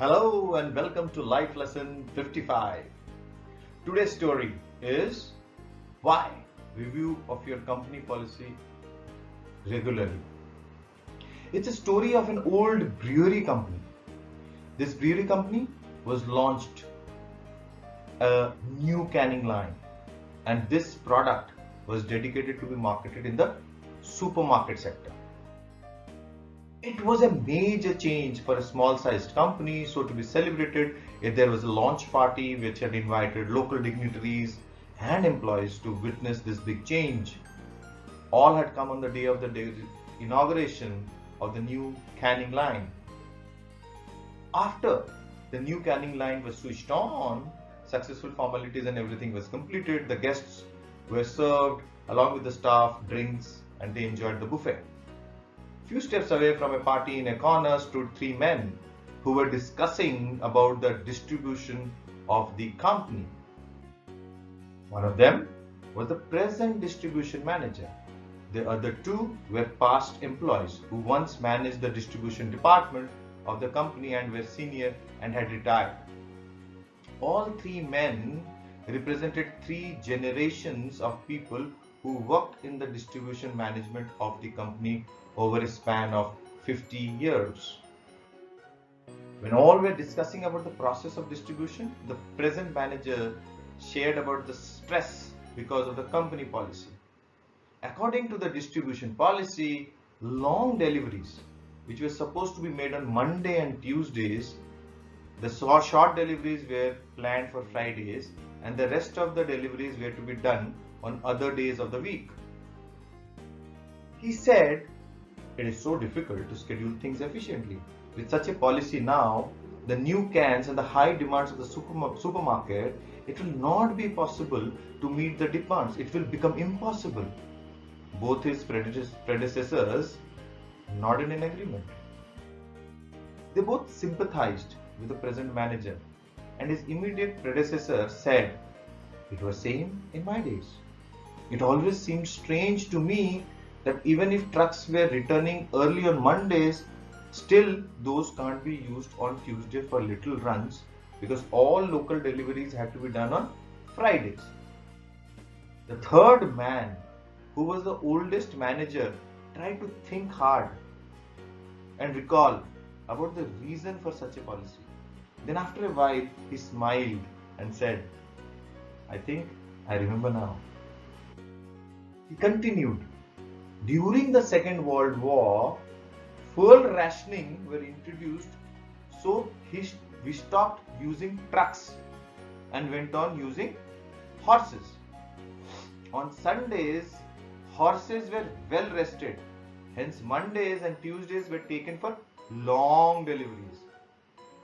Hello and welcome to Life Lesson 55. Today's story is why review of your company policy regularly. It's a story of an old brewery company. This brewery company was launched a new canning line, and this product was dedicated to be marketed in the supermarket sector. It was a major change for a small-sized company, so to be celebrated, there was a launch party which had invited local dignitaries and employees to witness this big change. All had come on the day of the inauguration of the new canning line. After the new canning line was switched on, successful formalities and everything was completed, the guests were served along with the staff drinks and they enjoyed the buffet. Few steps away from a party in a corner stood three men who were discussing about the distribution of the company. One of them was the present distribution manager. The other two were past employees who once managed the distribution department of the company and were senior and had retired. All three men represented three generations of people who worked in the distribution management of the company over a span of 50 years. When all were discussing about the process of distribution, the present manager shared about the stress because of the company policy. According to the distribution policy, long deliveries, which were supposed to be made on Monday and Tuesdays, the short deliveries were planned for Fridays, and the rest of the deliveries were to be done on other days of the week. He said, it is so difficult to schedule things efficiently. With such a policy now, the new cans and the high demands of the supermarket, it will not be possible to meet the demands. It will become impossible. Both his predecessors nodded in agreement. They both sympathized with the present manager, and his immediate predecessor said, it was same in my days. It always seemed strange to me that even if trucks were returning early on Mondays, still those can't be used on Tuesday for little runs because all local deliveries had to be done on Fridays. The third man, who was the oldest manager, tried to think hard and recall about the reason for such a policy. Then after a while, he smiled and said, I think I remember now. He continued, during the Second World War, fuel rationing were introduced, so we stopped using trucks and went on using horses. On Sundays, horses were well rested, hence Mondays and Tuesdays were taken for long deliveries.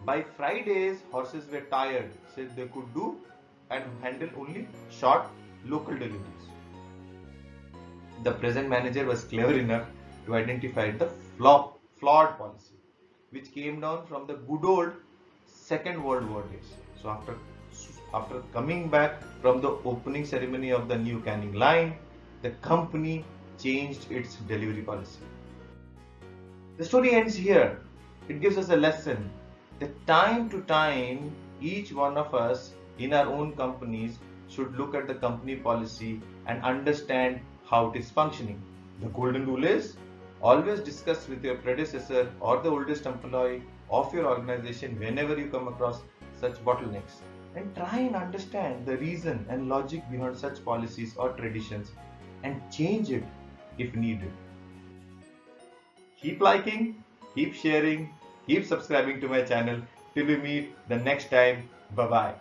By Fridays, horses were tired, so they could do and handle only short local deliveries. The present manager was clever enough to identify the flawed policy, which came down from the good old Second World War days. So after coming back from the opening ceremony of the new canning line, the company changed its delivery policy. The story ends here. It gives us a lesson that time to time, each one of us in our own companies should look at the company policy and understand how it is functioning. The golden rule is always discuss with your predecessor or the oldest employee of your organization whenever you come across such bottlenecks, and try and understand the reason and logic behind such policies or traditions and change it if needed. Keep liking, keep sharing, keep subscribing to my channel till we meet the next time. Bye bye.